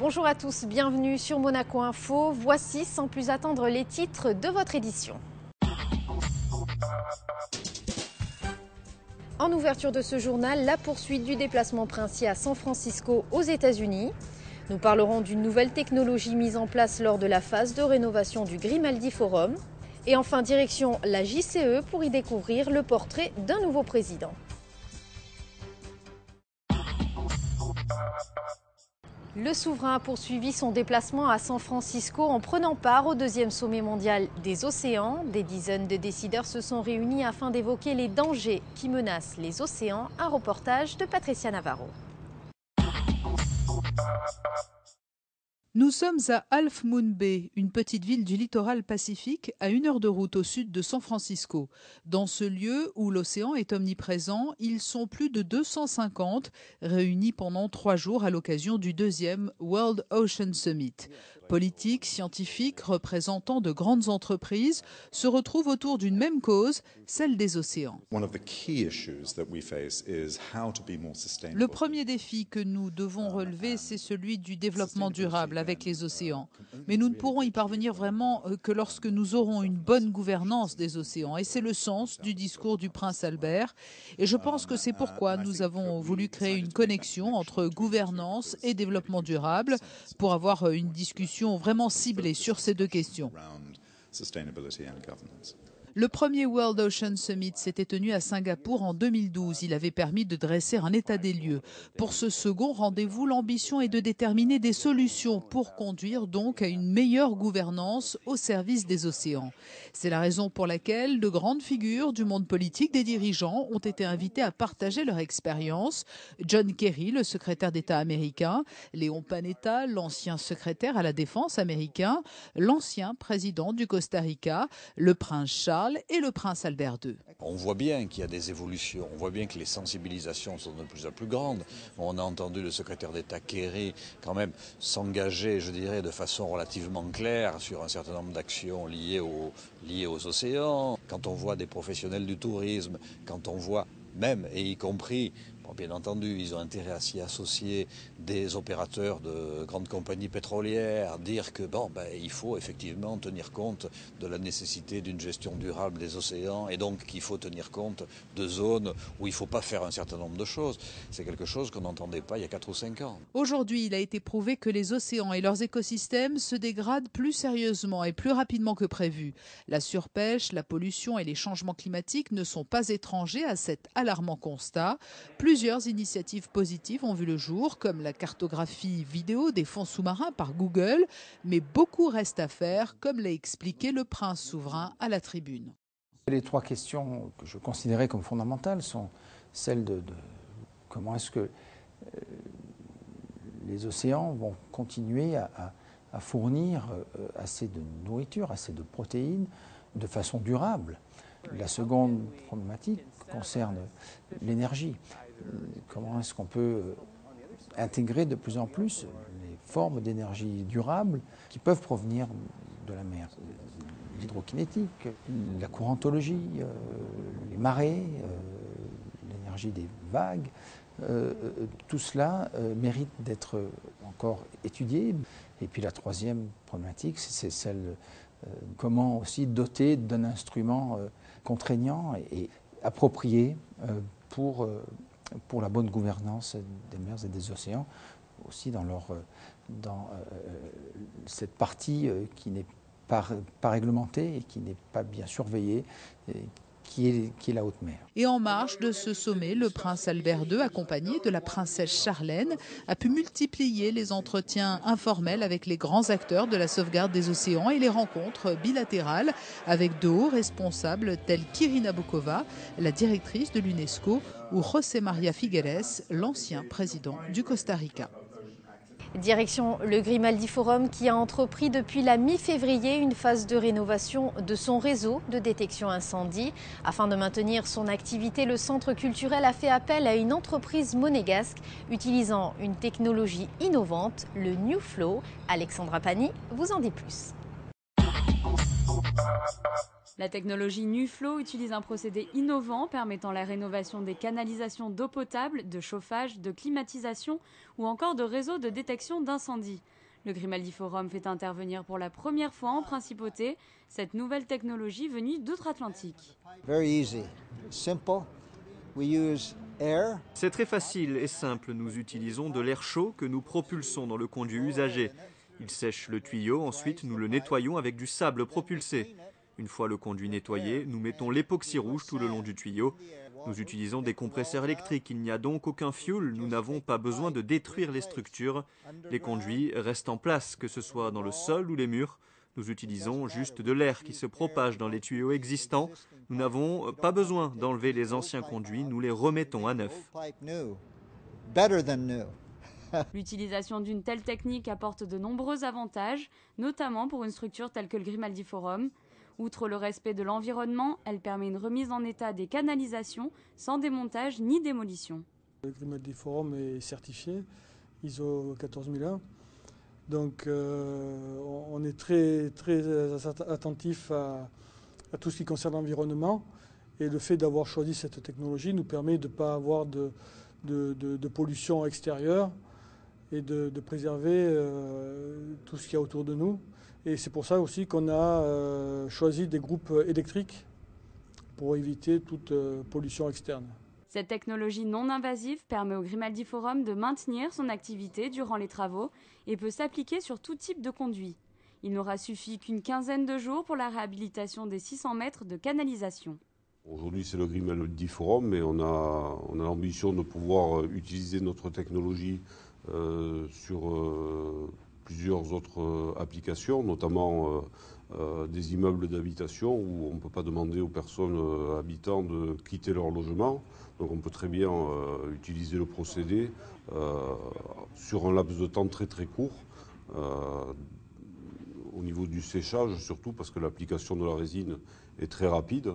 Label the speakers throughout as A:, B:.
A: Bonjour à tous, bienvenue sur Monaco Info. Voici sans plus attendre les titres de votre édition. En ouverture de ce journal, la poursuite du déplacement princier à San Francisco aux États-Unis. Nous parlerons d'une nouvelle technologie mise en place lors de la phase de rénovation du Grimaldi Forum. Et enfin, direction la JCE pour y découvrir le portrait d'un nouveau président. Le souverain a poursuivi son déplacement à San Francisco en prenant part au deuxième sommet mondial des océans. Des dizaines de décideurs se sont réunis afin d'évoquer les dangers qui menacent les océans. Un reportage de Patricia Navarro.
B: Nous sommes à Half Moon Bay, une petite ville du littoral pacifique à 1 heure de route au sud de San Francisco. Dans ce lieu où l'océan est omniprésent, ils sont plus de 250 réunis pendant 3 jours à l'occasion du deuxième World Ocean Summit. Politiques, scientifiques, représentants de grandes entreprises se retrouvent autour d'une même cause, celle des océans. Le premier défi que nous devons relever, c'est celui du développement durable avec les océans. Mais nous ne pourrons y parvenir vraiment que lorsque nous aurons une bonne gouvernance des océans. Et c'est le sens du discours du prince Albert. Et je pense que c'est pourquoi nous avons voulu créer une connexion entre gouvernance et développement durable pour avoir une discussion vraiment ciblée sur ces deux questions. Le premier World Ocean Summit s'était tenu à Singapour en 2012. Il avait permis de dresser un état des lieux. Pour ce second rendez-vous, l'ambition est de déterminer des solutions pour conduire donc à une meilleure gouvernance au service des océans. C'est la raison pour laquelle de grandes figures du monde politique, des dirigeants, ont été invités à partager leur expérience. John Kerry, le secrétaire d'État américain, Léon Panetta, l'ancien secrétaire à la défense américain, l'ancien président du Costa Rica, le prince Charles et le prince Albert II.
C: On voit bien qu'il y a des évolutions, on voit bien que les sensibilisations sont de plus en plus grandes. On a entendu le secrétaire d'État Kerry quand même s'engager, je dirais, de façon relativement claire sur un certain nombre d'actions liées aux océans. Quand on voit des professionnels du tourisme, quand on voit même, et y compris, bien entendu, ils ont intérêt à s'y associer, des opérateurs de grandes compagnies pétrolières, dire que il faut effectivement tenir compte de la nécessité d'une gestion durable des océans et donc qu'il faut tenir compte de zones où il ne faut pas faire un certain nombre de choses. C'est quelque chose qu'on n'entendait pas il y a 4 ou 5 ans.
B: Aujourd'hui, il a été prouvé que les océans et leurs écosystèmes se dégradent plus sérieusement et plus rapidement que prévu. La surpêche, la pollution et les changements climatiques ne sont pas étrangers à cet alarmant constat. Plusieurs initiatives positives ont vu le jour, comme la cartographie vidéo des fonds sous-marins par Google, mais beaucoup reste à faire, comme l'a expliqué le prince souverain à la tribune.
D: Les 3 questions que je considérais comme fondamentales sont celles de comment est-ce que les océans vont continuer à fournir assez de nourriture, assez de protéines, de façon durable. La seconde problématique concerne l'énergie. Comment est-ce qu'on peut intégrer de plus en plus les formes d'énergie durable qui peuvent provenir de la mer. L'hydrokinétique, la courantologie, les marées, l'énergie des vagues, tout cela mérite d'être encore étudié. Et puis la troisième problématique, c'est celle comment aussi doter d'un instrument contraignant et approprié pour la bonne gouvernance des mers et des océans, aussi dans cette partie qui n'est pas réglementée et qui n'est pas bien surveillée, qui est la haute mer.
B: Et en marge de ce sommet, le prince Albert II, accompagné de la princesse Charlène, a pu multiplier les entretiens informels avec les grands acteurs de la sauvegarde des océans et les rencontres bilatérales avec de hauts responsables tels qu'Irina Bokova, la directrice de l'UNESCO, ou José María Figueres, l'ancien président du Costa Rica.
A: Direction le Grimaldi Forum qui a entrepris depuis la mi-février une phase de rénovation de son réseau de détection incendie. Afin de maintenir son activité, le centre culturel a fait appel à une entreprise monégasque utilisant une technologie innovante, le New Flow. Alexandra Pani vous en dit plus.
E: La technologie NuFlow utilise un procédé innovant permettant la rénovation des canalisations d'eau potable, de chauffage, de climatisation ou encore de réseaux de détection d'incendie. Le Grimaldi Forum fait intervenir pour la première fois en principauté cette nouvelle technologie venue d'outre-Atlantique.
F: C'est très facile et simple. Nous utilisons de l'air chaud que nous propulsons dans le conduit usagé. Il sèche le tuyau, ensuite nous le nettoyons avec du sable propulsé. Une fois le conduit nettoyé, nous mettons l'époxy rouge tout le long du tuyau. Nous utilisons des compresseurs électriques, il n'y a donc aucun fioul, nous n'avons pas besoin de détruire les structures. Les conduits restent en place, que ce soit dans le sol ou les murs. Nous utilisons juste de l'air qui se propage dans les tuyaux existants. Nous n'avons pas besoin d'enlever les anciens conduits, nous les remettons à neuf.
E: L'utilisation d'une telle technique apporte de nombreux avantages, notamment pour une structure telle que le Grimaldi Forum. Outre le respect de l'environnement, elle permet une remise en état des canalisations sans démontage ni démolition.
G: Le Grimaldi Forum est certifié ISO 14001. Donc on est très attentif à tout ce qui concerne l'environnement. Et le fait d'avoir choisi cette technologie nous permet de ne pas avoir de pollution extérieure et de préserver tout ce qu'il y a autour de nous. Et c'est pour ça aussi qu'on a choisi des groupes électriques pour éviter toute pollution externe.
E: Cette technologie non invasive permet au Grimaldi Forum de maintenir son activité durant les travaux et peut s'appliquer sur tout type de conduit. Il n'aura suffi qu'une quinzaine de jours pour la réhabilitation des 600 mètres de canalisation.
H: Aujourd'hui, c'est le Grimaldi Forum, mais on a l'ambition de pouvoir utiliser notre technologie sur plusieurs autres applications, notamment des immeubles d'habitation où on ne peut pas demander aux personnes habitantes de quitter leur logement. Donc on peut très bien utiliser le procédé sur un laps de temps très court, au niveau du séchage surtout, parce que l'application de la résine est très rapide.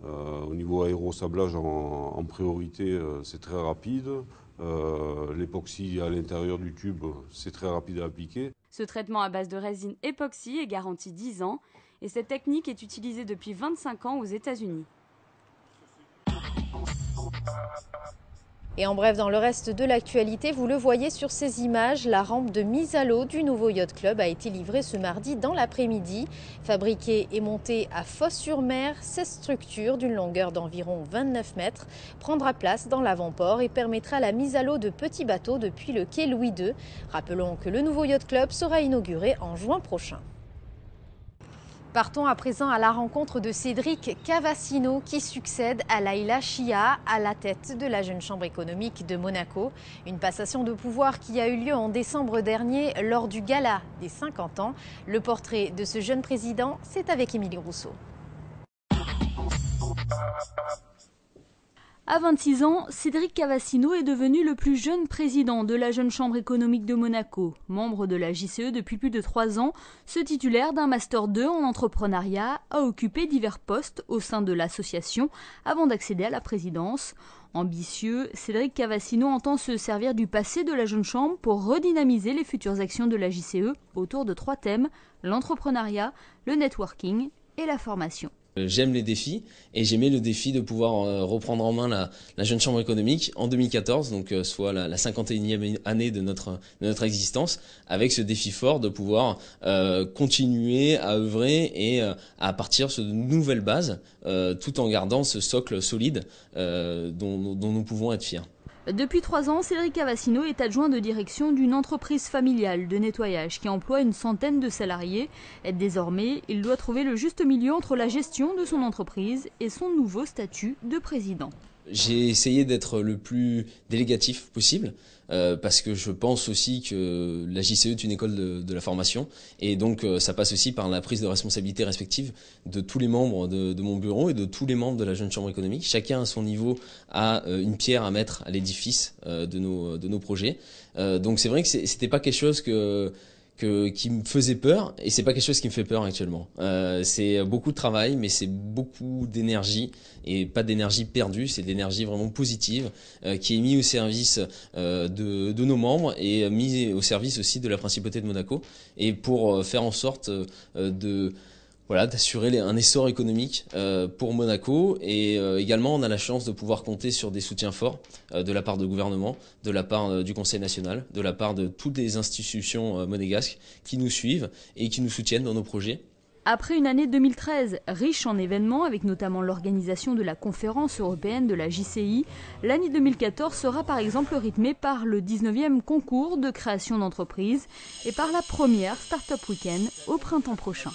H: Au niveau aérosablage en priorité, c'est très rapide. L'époxy à l'intérieur du tube, c'est très rapide à appliquer.
E: Ce traitement à base de résine époxy est garanti 10 ans et cette technique est utilisée depuis 25 ans aux États-Unis.
A: Et en bref, dans le reste de l'actualité, vous le voyez sur ces images, la rampe de mise à l'eau du nouveau Yacht Club a été livrée ce mardi dans l'après-midi. Fabriquée et montée à Fos-sur-Mer, cette structure d'une longueur d'environ 29 mètres prendra place dans l'avant-port et permettra la mise à l'eau de petits bateaux depuis le quai Louis II. Rappelons que le nouveau Yacht Club sera inauguré en juin prochain. Partons à présent à la rencontre de Cédric Cavassino qui succède à Laïla Chia à la tête de la Jeune Chambre économique de Monaco. Une passation de pouvoir qui a eu lieu en décembre dernier lors du gala des 50 ans. Le portrait de ce jeune président, c'est avec Émilie Rousseau.
I: À 26 ans, Cédric Cavassino est devenu le plus jeune président de la Jeune Chambre économique de Monaco. Membre de la JCE depuis plus de 3 ans, ce titulaire d'un Master 2 en entrepreneuriat a occupé divers postes au sein de l'association avant d'accéder à la présidence. Ambitieux, Cédric Cavassino entend se servir du passé de la Jeune Chambre pour redynamiser les futures actions de la JCE autour de 3 thèmes, l'entrepreneuriat, le networking et la formation.
J: J'aime les défis et j'aimais le défi de pouvoir reprendre en main la Jeune Chambre économique en 2014, donc soit la 51e année de notre existence, avec ce défi fort de pouvoir continuer à œuvrer et à partir sur de nouvelles bases, tout en gardant ce socle solide dont nous pouvons être fiers.
I: Depuis 3 ans, Cédric Cavassino est adjoint de direction d'une entreprise familiale de nettoyage qui emploie une centaine de salariés. Désormais, il doit trouver le juste milieu entre la gestion de son entreprise et son nouveau statut de président.
J: J'ai essayé d'être le plus délégatif possible parce que je pense aussi que la JCE est une école de la formation et donc ça passe aussi par la prise de responsabilité respective de tous les membres de mon bureau et de tous les membres de la Jeune Chambre économique. Chacun à son niveau a une pierre à mettre à l'édifice de nos projets. Donc c'est vrai que c'était pas quelque chose qui me faisait peur et c'est pas quelque chose qui me fait peur actuellement. C'est beaucoup de travail mais c'est beaucoup d'énergie et pas d'énergie perdue, c'est de l'énergie vraiment positive qui est mise au service de nos membres et mise au service aussi de la Principauté de Monaco et pour faire en sorte de d'assurer un essor économique pour Monaco. Et également, on a la chance de pouvoir compter sur des soutiens forts de la part du gouvernement, de la part du Conseil national, de la part de toutes les institutions monégasques qui nous suivent et qui nous soutiennent dans nos projets.
I: Après une année 2013 riche en événements, avec notamment l'organisation de la conférence européenne de la JCI, l'année 2014 sera par exemple rythmée par le 19e concours de création d'entreprise et par la première Startup Weekend au printemps prochain.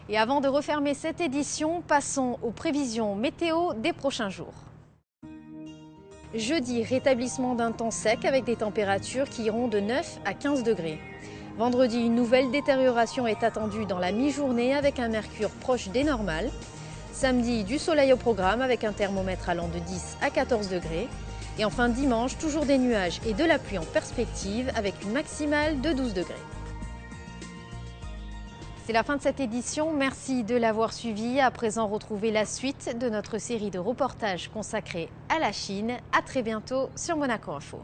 A: Et avant de refermer cette édition, passons aux prévisions météo des prochains jours. Jeudi, rétablissement d'un temps sec avec des températures qui iront de 9 à 15 degrés. Vendredi, une nouvelle détérioration est attendue dans la mi-journée avec un mercure proche des normales. Samedi, du soleil au programme avec un thermomètre allant de 10 à 14 degrés. Et enfin dimanche, toujours des nuages et de la pluie en perspective avec une maximale de 12 degrés. C'est la fin de cette édition, merci de l'avoir suivi. À présent, retrouvez la suite de notre série de reportages consacrés à la Chine. À très bientôt sur Monaco Info.